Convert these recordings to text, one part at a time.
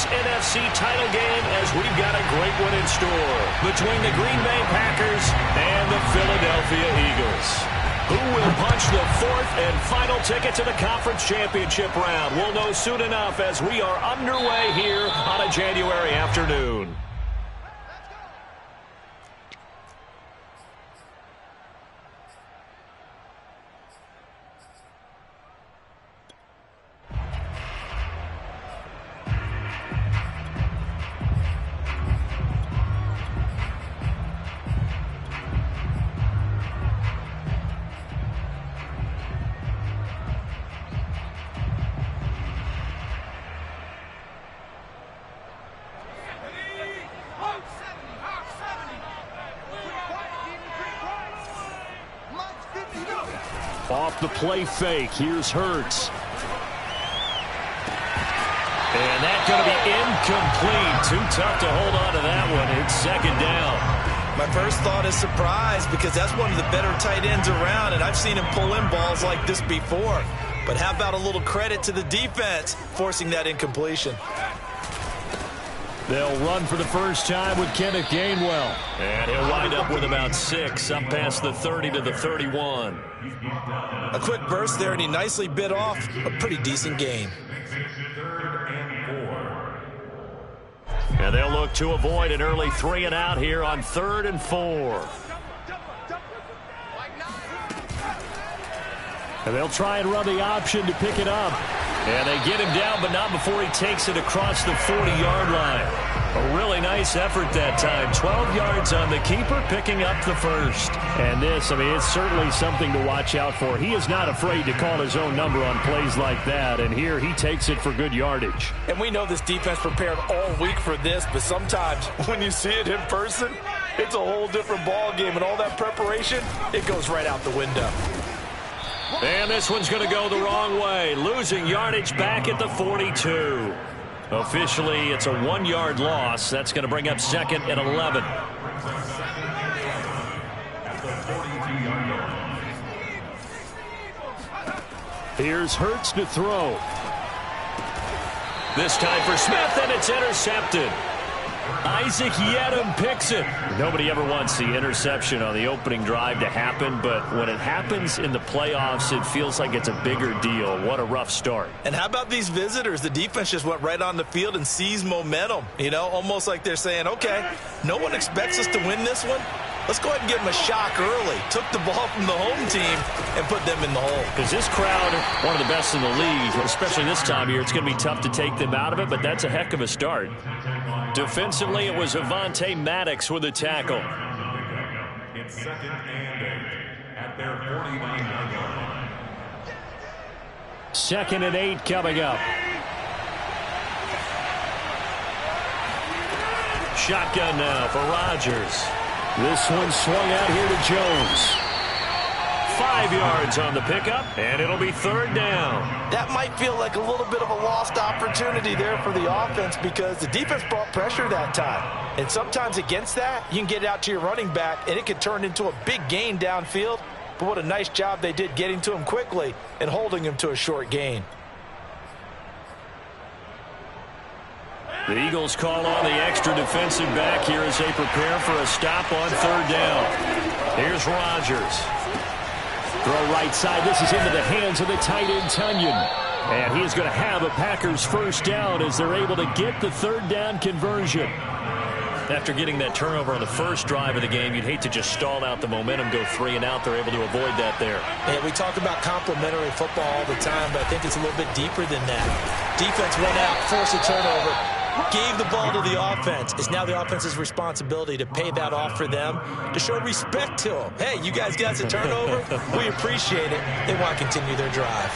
this NFC title game as we've got a great one in store between the Green Bay Packers and the Philadelphia Eagles. Who will punch the fourth and final ticket to the conference championship round? We'll know soon enough as we are underway here on a January afternoon. Off the play fake, here's Hurts. And that's going to be incomplete. Too tough to hold on to that one. It's second down. My first thought is surprise because that's one of the better tight ends around, and I've seen him pull in balls like this before. But how about a little credit to the defense forcing that incompletion? They'll run for the first time with Kenneth Gainwell. And he'll wind up with about 6, up past the 30 to the 31. A quick burst there, and he nicely bit off a pretty decent gain. And they'll look to avoid an early 3 and out here on 3rd and 4. And they'll try and run the option to pick it up. And they get him down, but not before he takes it across the 40-yard line. A really nice effort that time. 12 yards on the keeper, picking up the first. And this, I mean, it's certainly something to watch out for. He is not afraid to call his own number on plays like that. And here he takes it for good yardage. And we know this defense prepared all week for this, but sometimes when you see it in person, it's a whole different ball game. And all that preparation, it goes right out the window. And this one's going to go the wrong way. Losing yardage back at the 42. Officially, it's a 1-yard loss. That's going to bring up 2nd and 11. Here's Hurts to throw. This time for Smith, and it's intercepted. Isaac Yedem picks it. Nobody ever wants the interception on the opening drive to happen, but when it happens in the playoffs, it feels like it's a bigger deal. What a rough start. And how about these visitors? The defense just went right on the field and seized momentum. You know, almost like they're saying, okay, no one expects us to win this one. Let's go ahead and give them a shock early. Took the ball from the home team and put them in the hole. Because this crowd, one of the best in the league, especially this time of year, it's going to be tough to take them out of it, but that's a heck of a start. Defensively, it was Avonte Maddox with a tackle. It's 2nd and 8 at their 49-yard line. 2nd and 8 coming up. Shotgun now for Rodgers. This one swung out here to Jones. 5 yards on the pickup, and it'll be 3rd down. That might feel like a little bit of a lost opportunity there for the offense because the defense brought pressure that time. And sometimes against that, you can get it out to your running back, and it could turn into a big gain downfield. But what a nice job they did getting to him quickly and holding him to a short gain. The Eagles call on the extra defensive back here as they prepare for a stop on 3rd down. Here's Rodgers. Throw right side. This is into the hands of the tight end, Tunyon. And he's going to have a Packers first down as they're able to get the 3rd down conversion. After getting that turnover on the first drive of the game, you'd hate to just stall out the momentum, go 3 and out. They're able to avoid that there. Yeah, we talk about complementary football all the time, but I think it's a little bit deeper than that. Defense went out, forced a turnover, gave the ball to the offense. It's now the offense's responsibility to pay that off for them, to show respect to them. Hey, you guys got a turnover? We appreciate it. They want to continue their drive.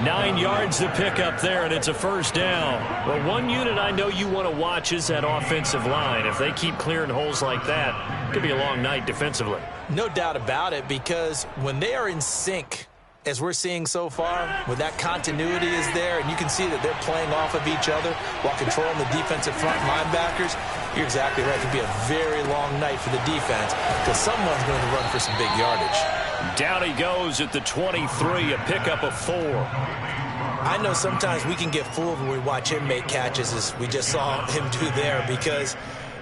Nine yards to pick up there, and it's a first down. Well, one unit I know you want to watch is that offensive line. If they keep clearing holes like that, it could be a long night defensively. No doubt about it, because when they are in sync, as we're seeing so far, when that continuity is there, and you can see that they're playing off of each other while controlling the defensive front linebackers, you're exactly right. It could be a very long night for the defense because someone's going to run for some big yardage. Down he goes at the 23, a pickup of 4. I know sometimes we can get fooled when we watch him make catches, as we just saw him do there, because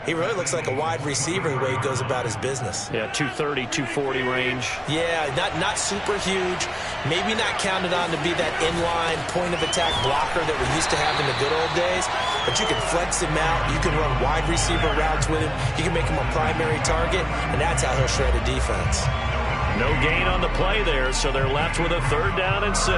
he really looks like a wide receiver the way he goes about his business. Yeah, 230, 240 range. Yeah, not super huge. Maybe not counted on to be that inline point-of-attack blocker that we used to have in the good old days. But you can flex him out. You can run wide receiver routes with him. You can make him a primary target, and that's how he'll shred a defense. No gain on the play there, so they're left with a 3rd down and 6.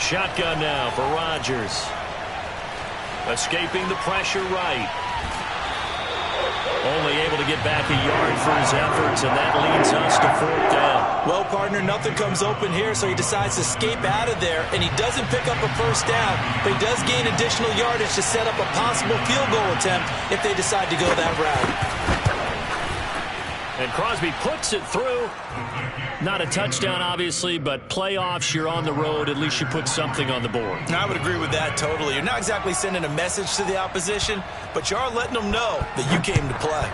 Shotgun now for Rodgers. Escaping the pressure right. Only able to get back a yard for his efforts, and that leads us to 4th down. Well, partner, nothing comes open here, so he decides to escape out of there, and he doesn't pick up a 1st down, but he does gain additional yardage to set up a possible field goal attempt if they decide to go that route. And Crosby puts it through. Not a touchdown, obviously, but playoffs, you're on the road. At least you put something on the board. I would agree with that totally. You're not exactly sending a message to the opposition, but you are letting them know that you came to play.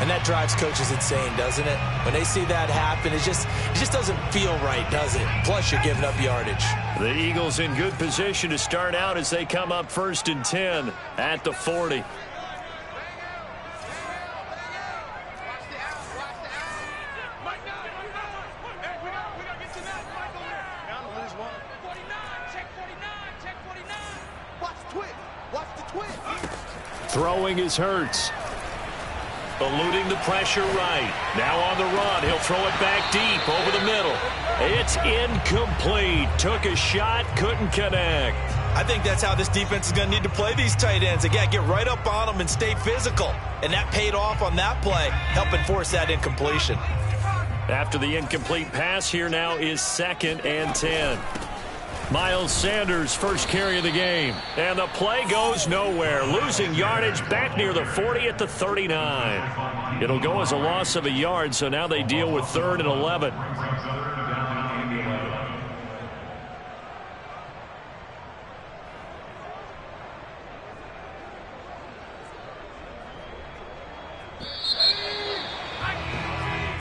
And that drives coaches insane, doesn't it? When they see that happen, it just doesn't feel right, does it? Plus, you're giving up yardage. The Eagles in good position to start out as they come up 1st and 10 at the 40. Throwing is Hurts. Eluding the pressure right. Now on the run. He'll throw it back deep over the middle. It's incomplete. Took a shot, couldn't connect. I think that's how this defense is going to need to play these tight ends. Again, get right up on them and stay physical. And that paid off on that play, helping force that incompletion. After the incomplete pass, here now is 2nd and 10. Miles Sanders, first carry of the game. And the play goes nowhere. Losing yardage back near the 40 at the 39. It'll go as a loss of a yard, so now they deal with 3rd and 11.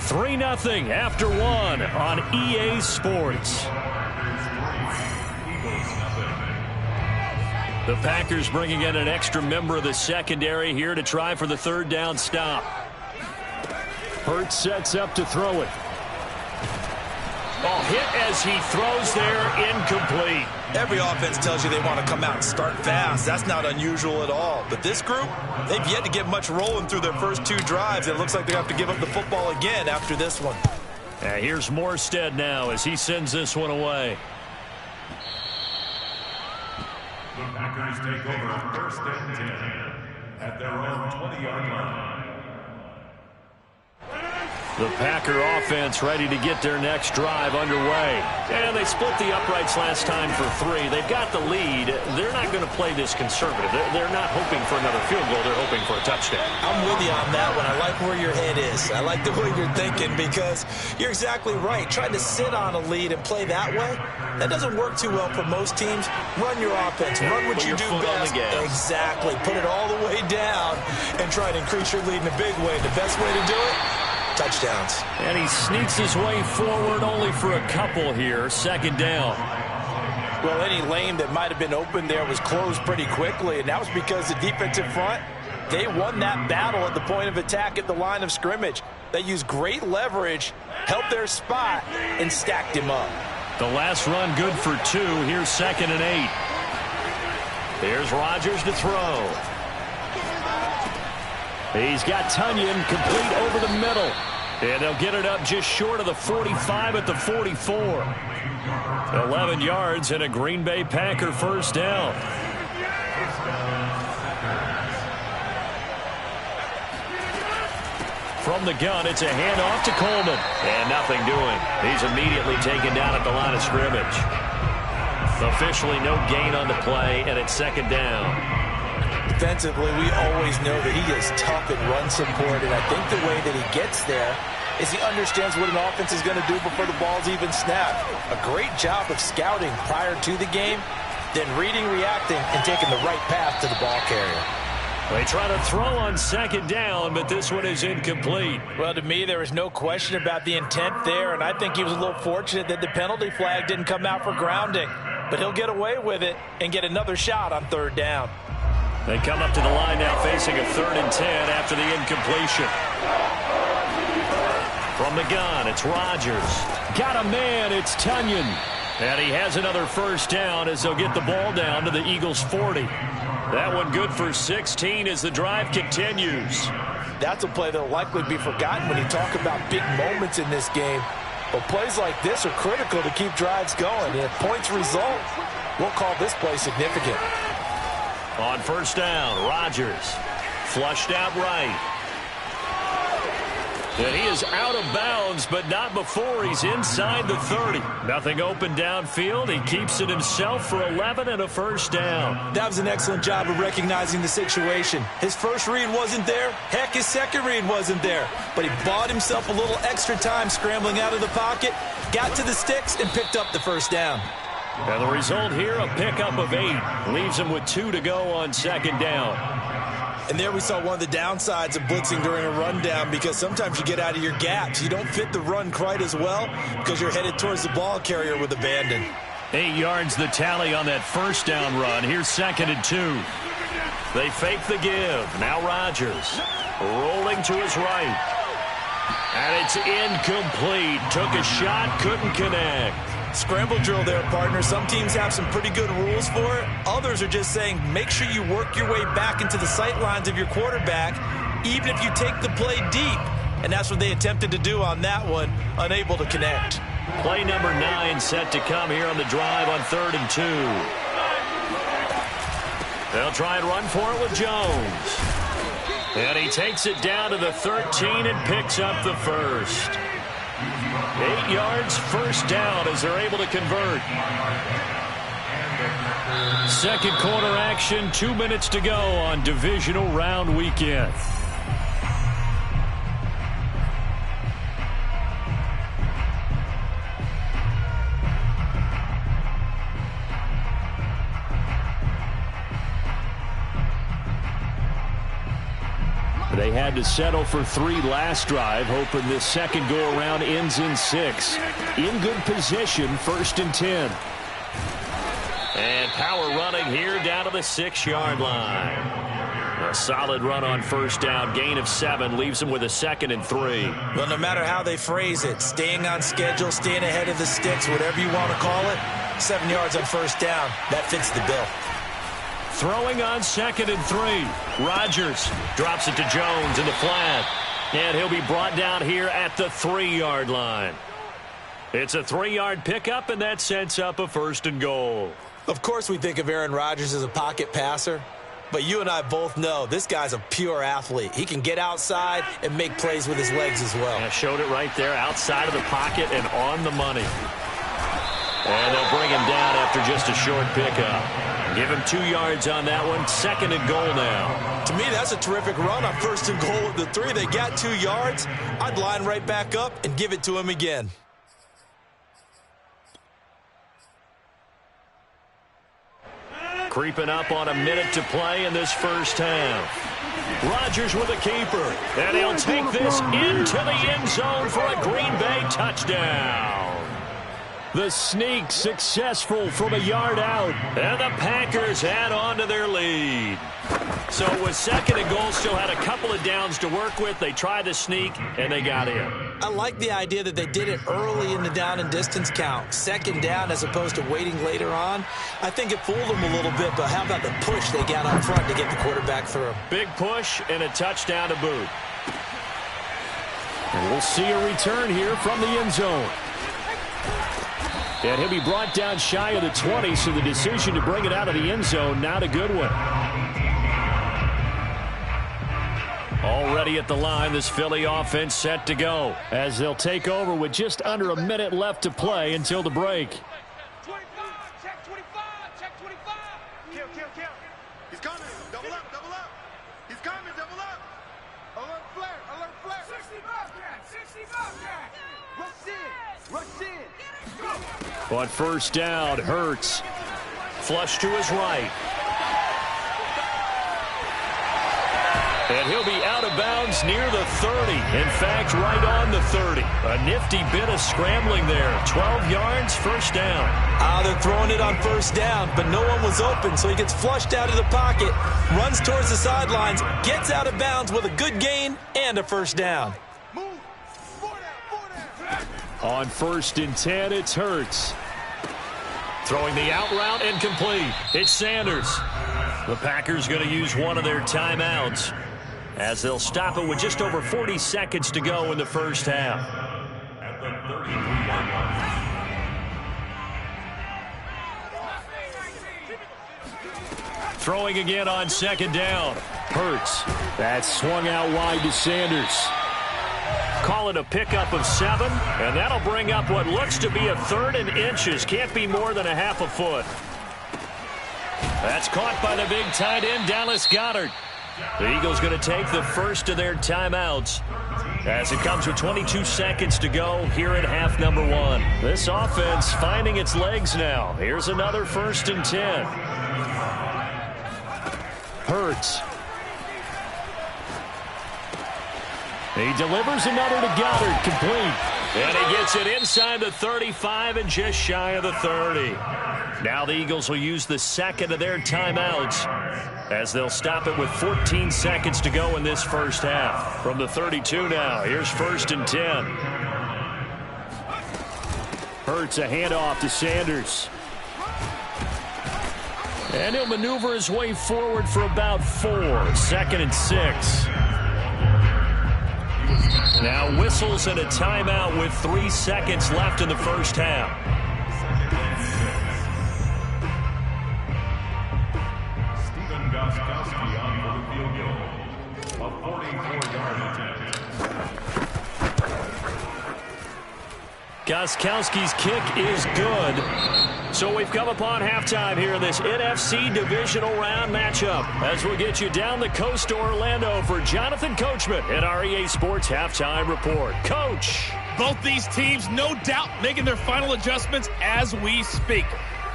Three 3-0 after 1 on EA Sports. The Packers bringing in an extra member of the secondary here to try for the 3rd down stop. Hurts sets up to throw it. Oh, hit as he throws there, incomplete. Every offense tells you they want to come out and start fast. That's not unusual at all. But this group, they've yet to get much rolling through their first 2 drives. It looks like they have to give up the football again after this one. Here's Morstead now as he sends this one away. The Packers take over 1st and 10 at their own 20-yard line. The Packer offense ready to get their next drive underway. And they split the uprights last time for 3. They've got the lead. They're not going to play this conservative. They're not hoping for another field goal. They're hoping for a touchdown. I'm with you on that one. I like where your head is. I like the way you're thinking because you're exactly right. Trying to sit on a lead and play that way, that doesn't work too well for most teams. Run your offense. Run what you do best. Exactly. Put it all the way down and try to increase your lead in a big way. The best way to do it? Touchdowns. And he sneaks his way forward only for a couple here. 2nd down. Well, any lane that might have been open there was closed pretty quickly, and that was because the defensive front, they won that battle at the point of attack at the line of scrimmage. They used great leverage, helped their spot, and stacked him up. The last run good for 2. Here's 2nd and 8. Here's Rodgers to throw. He's got Tunyon complete over the middle. And they'll get it up just short of the 45 at the 44. 11 yards and a Green Bay Packer 1st down. From the gun, it's a handoff to Coleman. And nothing doing. He's immediately taken down at the line of scrimmage. Officially no gain on the play, and it's 2nd down. Defensively, we always know that he is tough in run support, and I think the way that he gets there is he understands what an offense is going to do before the ball's even snapped. A great job of scouting prior to the game, then reading, reacting, and taking the right path to the ball carrier. They try to throw on second down, but this one is incomplete. Well, to me, there is no question about the intent there, and I think he was a little fortunate that the penalty flag didn't come out for grounding. But he'll get away with it and get another shot on third down. They come up to the line now facing a 3rd and 10 after the incompletion. From the gun, it's Rodgers. Got a man, it's Tunyon. And he has another first down as they'll get the ball down to the Eagles' 40. That one good for 16 as the drive continues. That's a play that will likely be forgotten when you talk about big moments in this game. But plays like this are critical to keep drives going. And if points result, we'll call this play significant. On first down, Rodgers flushed out right. And he is out of bounds, but not before he's inside the 30. Nothing open downfield. He keeps it himself for 11 and a first down. That was an excellent job of recognizing the situation. His first read wasn't there. Heck, his second read wasn't there. But he bought himself a little extra time scrambling out of the pocket, got to the sticks, and picked up the first down. And the result here, a pickup of 8. Leaves him with 2 to go on second down. And there we saw one of the downsides of blitzing during a rundown, because sometimes you get out of your gaps. You don't fit the run quite as well because you're headed towards the ball carrier with abandon. 8 yards the tally on that first down run. Here's 2nd and 2. They fake the give. Now Rodgers rolling to his right. And it's incomplete. Took a shot, couldn't connect. Scramble drill there, partner. Some teams have some pretty good rules for it. Others are just saying make sure you work your way back into the sight lines of your quarterback, even if you take the play deep. And that's what they attempted to do on that one, unable to connect. Play number 9 set to come here on the drive on 3rd and 2. They'll try and run for it with Jones. And he takes it down to the 13 and picks up the first. 8 yards, first down as they're able to convert. Second quarter action, 2 minutes to go on divisional round weekend. They had to settle for 3 last drive, hoping this second go-around ends in 6. In good position, 1st and 10. And power running here down to the 6-yard line. A solid run on first down, gain of 7, leaves them with a 2nd and 3. Well, no matter how they phrase it, staying on schedule, staying ahead of the sticks, whatever you want to call it, 7 yards on first down, that fits the bill. Throwing on 2nd and 3. Rodgers drops it to Jones in the flat. And he'll be brought down here at the 3-yard line. It's a 3-yard pickup, and that sets up a 1st and goal. Of course we think of Aaron Rodgers as a pocket passer, but you and I both know this guy's a pure athlete. He can get outside and make plays with his legs as well. Yeah, showed it right there, outside of the pocket and on the money. And they'll bring him down after just a short pickup. Give him 2 yards on that one. 2nd and goal now. To me, that's a terrific run on 1st and goal at the 3. They got 2 yards. I'd line right back up and give it to him again. Creeping up on a minute to play in this first half. Rodgers with a keeper. And he'll take this into the end zone for a Green Bay touchdown. The sneak successful from a yard out. And the Packers add on to their lead. So it was 2nd and goal, still had a couple of downs to work with. They tried to sneak, and they got in. I like the idea that they did it early in the down and distance count. 2nd down as opposed to waiting later on. I think it fooled them a little bit, but how about the push they got up front to get the quarterback through? Big push and a touchdown to boot. And we'll see a return here from the end zone. And he'll be brought down shy of the 20, so the decision to bring it out of the end zone, not a good one. Already at the line, this Philly offense set to go as they'll take over with just under a minute left to play until the break. 25, check 25, check 25. Kill. He's coming. Double up. On first down, Hurts. Flush to his right. And he'll be out of bounds near the 30. In fact, right on the 30. A nifty bit of scrambling there. 12 yards, first down. They're throwing it on first down, but no one was open, so he gets flushed out of the pocket, runs towards the sidelines, gets out of bounds with a good gain and a first down. On 1st and 10, it's Hurts. Throwing the out route and complete. It's Sanders. The Packers going to use one of their timeouts as they'll stop it with just over 40 seconds to go in the first half. At the 33-yard line. Throwing again on 2nd down. Hurts. That's swung out wide to Sanders. Call it a pickup of 7, and that'll bring up what looks to be a 3rd and inches. Can't be more than a half a foot. That's caught by the big tight end, Dallas Goedert. The Eagles going to take the first of their timeouts as it comes with 22 seconds to go here at half number 1. This offense finding its legs now. Here's another 1st and 10. Hurts. He delivers another to Goedert, complete. And he gets it inside the 35 and just shy of the 30. Now the Eagles will use the second of their timeouts as they'll stop it with 14 seconds to go in this first half. From the 32 now, here's 1st and 10. Hurts a handoff to Sanders. And he'll maneuver his way forward for about 4. 2nd and 6. Now whistles and a timeout with 3 seconds left in the first half. Stephen Gostkowski on for the field goal. A 44-yard attempt. Gostkowski's kick is good. So we've come upon halftime here in this NFC Divisional Round matchup as we'll get you down the coast to Orlando for Jonathan Coachman at our EA Sports Halftime Report. Coach. Both these teams, no doubt, making their final adjustments as we speak.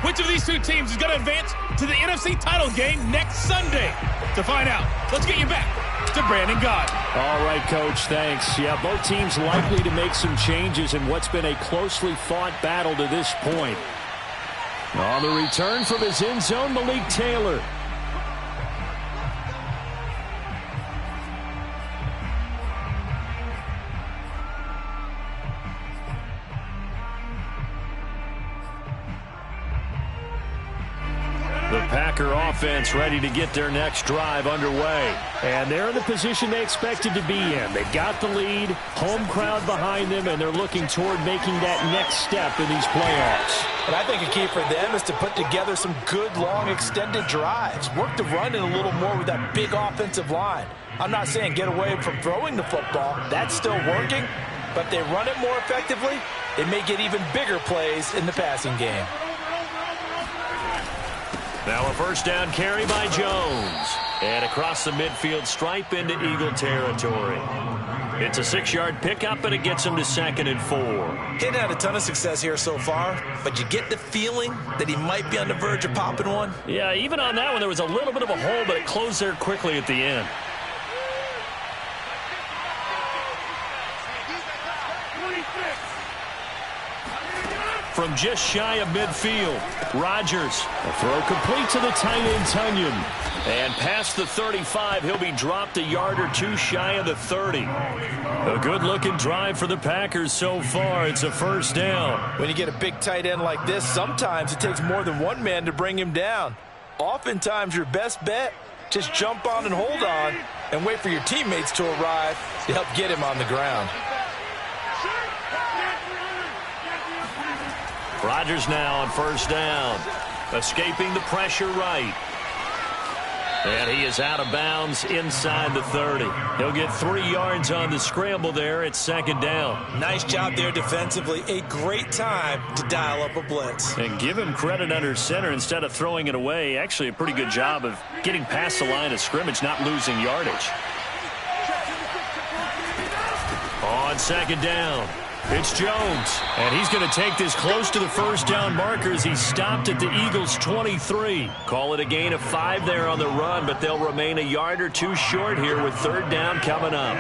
Which of these two teams is going to advance to the NFC title game next Sunday? To find out, let's get you back to Brandon Gaudin. All right, Coach, thanks. Yeah, both teams likely to make some changes in what's been a closely fought battle to this point. On the return from his end zone, Malik Taylor. The Packer offense ready to get their next drive underway. And they're in the position they expected to be in. They've got the lead, home crowd behind them, and they're looking toward making that next step in these playoffs. And I think a key for them is to put together some good, long, extended drives. Work the run in a little more with that big offensive line. I'm not saying get away from throwing the football. That's still working. But if they run it more effectively, they may get even bigger plays in the passing game. Now a first down carry by Jones. And across the midfield stripe into Eagle territory. It's a 6-yard pickup, and it gets him to 2nd and 4. He hadn't had a ton of success here so far, but you get the feeling that he might be on the verge of popping one. Yeah, even on that one, there was a little bit of a hole, but it closed there quickly at the end. From just shy of midfield, Rodgers. A throw complete to the tight end, Tunyon. And past the 35, he'll be dropped a yard or two shy of the 30. A good-looking drive for the Packers so far. It's a first down. When you get a big tight end like this, sometimes it takes more than one man to bring him down. Oftentimes, your best bet, just jump on and hold on and wait for your teammates to arrive to help get him on the ground. Rodgers now on first down. Escaping the pressure right. And he is out of bounds inside the 30. He'll get 3 yards on the scramble there at 2nd down. Nice job there defensively. A great time to dial up a blitz. And give him credit under center instead of throwing it away. Actually a pretty good job of getting past the line of scrimmage, not losing yardage. On second down, it's Jones. And he's going to take this close to the first down marker as he stopped at the Eagles' 23. Call it a gain of 5 there on the run, but they'll remain a yard or two short here with third down coming up.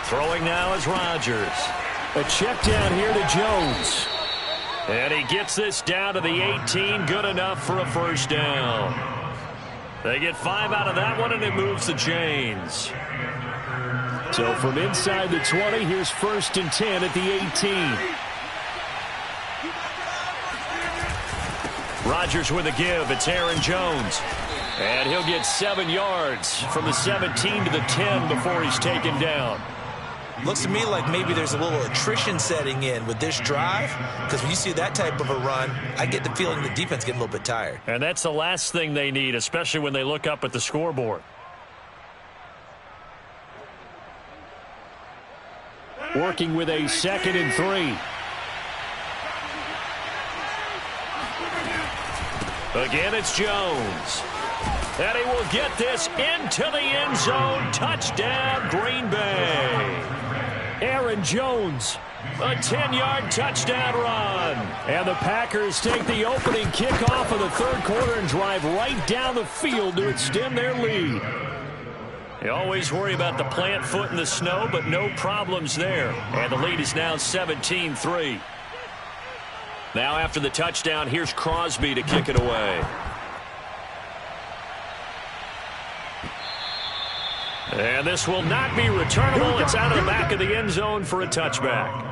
Throwing now is Rodgers. A check down here to Jones. And he gets this down to the 18. Good enough for a first down. They get 5 out of that one, and it moves the chains. So from inside the 20, here's 1st and 10 at the 18. Rodgers with a give. It's Aaron Jones. And he'll get 7 yards from the 17 to the 10 before he's taken down. Looks to me like maybe there's a little attrition setting in with this drive, because when you see that type of a run, I get the feeling the defense getting a little bit tired. And that's the last thing they need, especially when they look up at the scoreboard. Working with a 2nd and 3. Again, it's Jones. And he will get this into the end zone. Touchdown, Green Bay. Aaron Jones, a 10-yard touchdown run. And the Packers take the opening kickoff of the third quarter and drive right down the field to extend their lead. You always worry about the plant foot in the snow, but no problems there. And the lead is now 17-3. Now after the touchdown, here's Crosby to kick it away. And this will not be returnable. It's out of the back of the end zone for a touchback.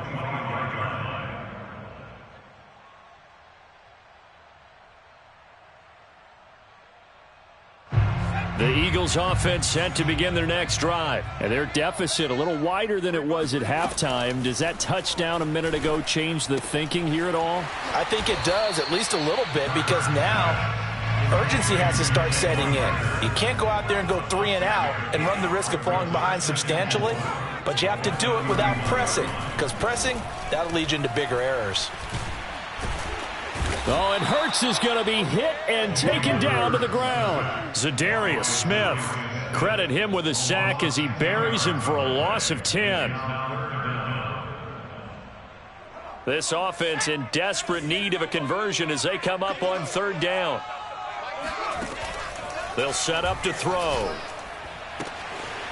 The Eagles offense set to begin their next drive. And their deficit a little wider than it was at halftime. Does that touchdown a minute ago change the thinking here at all? I think it does, at least a little bit, because now urgency has to start setting in. You can't go out there and go 3 and out and run the risk of falling behind substantially, but you have to do it without pressing, because pressing, that'll lead you into bigger errors. Oh, and Hurts is going to be hit and taken down to the ground. Zadarius Smith, credit him with a sack as he buries him for a loss of 10. This offense in desperate need of a conversion as they come up on third down. They'll set up to throw.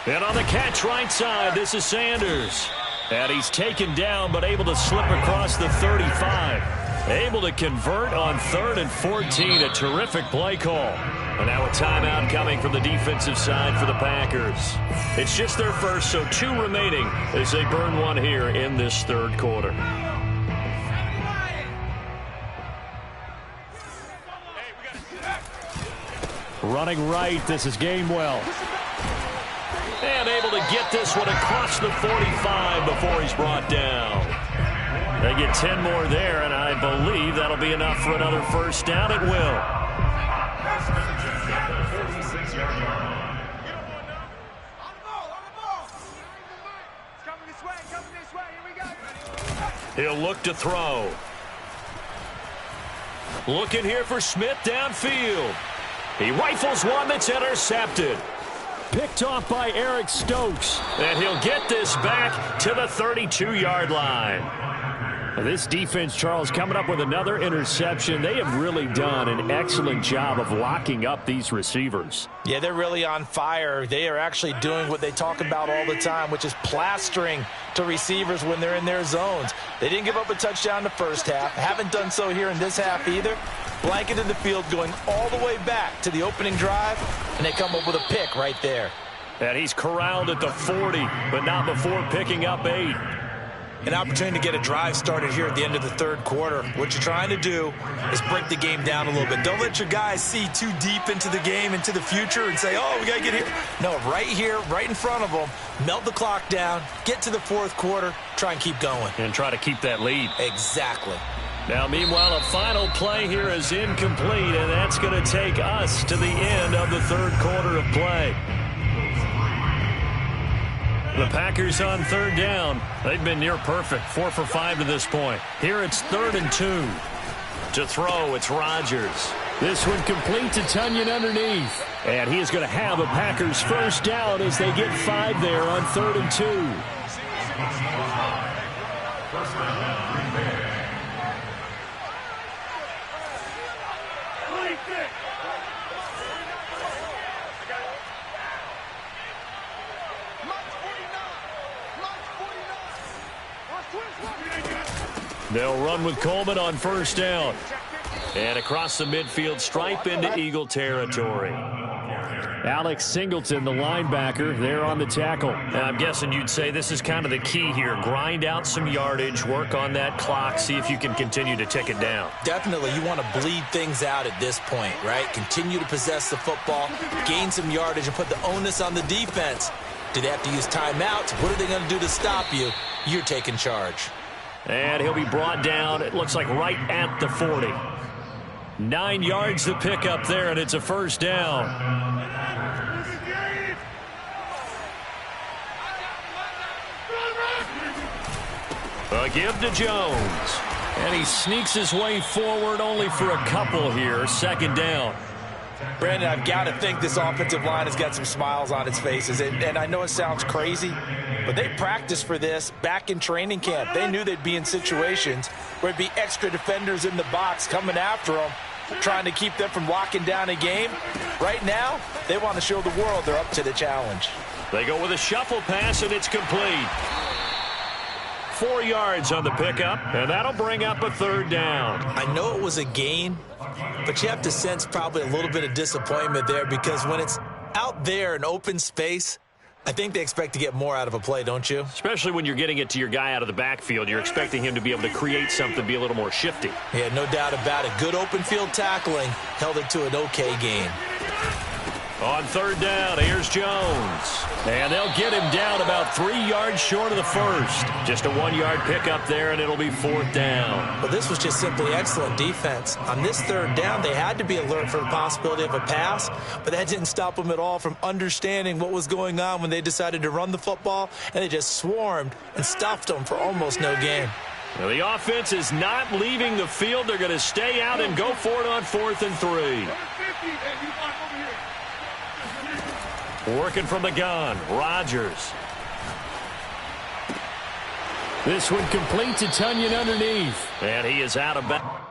And on the catch right side, this is Sanders. And he's taken down but able to slip across the 35. Able to convert on 3rd and 14. A terrific play call. And now a timeout coming from the defensive side for the Packers. It's just their first, so 2 remaining as they burn one here in this third quarter. Running right, this is Gainwell. And able to get this one across the 45 before he's brought down. They get 10 more there, and I believe that'll be enough for another first down. It will. He'll look to throw. Looking here for Smith downfield. He rifles one that's intercepted. Picked off by Eric Stokes. And he'll get this back to the 32-yard line. This defense, Charles, coming up with another interception. They have really done an excellent job of locking up these receivers. Yeah, they're really on fire. They are actually doing what they talk about all the time, which is plastering to receivers when they're in their zones. They didn't give up a touchdown the first half. Haven't done so here in this half either. Blanketed the field going all the way back to the opening drive, and they come up with a pick right there. And he's corralled at the 40, but not before picking up 8. An opportunity to get a drive started here at the end of the third quarter. What you're trying to do is break the game down a little bit. Don't let your guys see too deep into the game, into the future, and say, oh, we got to get here. No, right here, right in front of them, melt the clock down, get to the fourth quarter, try and keep going. And try to keep that lead. Exactly. Now, meanwhile, a final play here is incomplete, and that's going to take us to the end of the third quarter of play. The Packers on third down. They've been near perfect, 4 for 5 to this point. Here it's 3rd and 2. To throw, it's Rodgers. This one complete to Tunyon underneath. And he is going to have a Packers first down as they get 5 there on 3rd and 2. They'll run with Coleman on first down. And across the midfield stripe into Eagle territory. Alex Singleton, the linebacker, there on the tackle. And I'm guessing you'd say this is kind of the key here. Grind out some yardage, work on that clock, see if you can continue to tick it down. Definitely, you want to bleed things out at this point, right? Continue to possess the football, gain some yardage, and put the onus on the defense. Do they have to use timeouts? What are they going to do to stop you? You're taking charge. And he'll be brought down, it looks like right at the 40. 9 yards to pick up there, and it's a first down. A give to Jones. And he sneaks his way forward only for a couple here. 2nd down. Brandon, I've got to think this offensive line has got some smiles on its faces. And I know it sounds crazy, but they practiced for this back in training camp. They knew they'd be in situations where it'd be extra defenders in the box coming after them, trying to keep them from locking down a game. Right now, they want to show the world they're up to the challenge. They go with a shuffle pass, and it's complete. 4 yards on the pickup, and that'll bring up a 3rd down. I know it was a gain, but you have to sense probably a little bit of disappointment there because when it's out there in open space, I think they expect to get more out of a play, don't you? Especially when you're getting it to your guy out of the backfield. You're expecting him to be able to create something, be a little more shifty. Yeah, no doubt about it. Good open field tackling held it to an okay gain. On 3rd down, here's Jones. And they'll get him down about 3 yards short of the first. Just a 1-yard pickup there, and it'll be 4th down. Well, this was just simply excellent defense. On this 3rd down, they had to be alert for the possibility of a pass, but that didn't stop them at all from understanding what was going on when they decided to run the football, and they just swarmed and stuffed them for almost no gain. Well, the offense is not leaving the field. They're going to stay out and go for it on 4th and 3. Working from the gun, Rodgers. This one complete to Tunyon underneath. And he is out of bounds.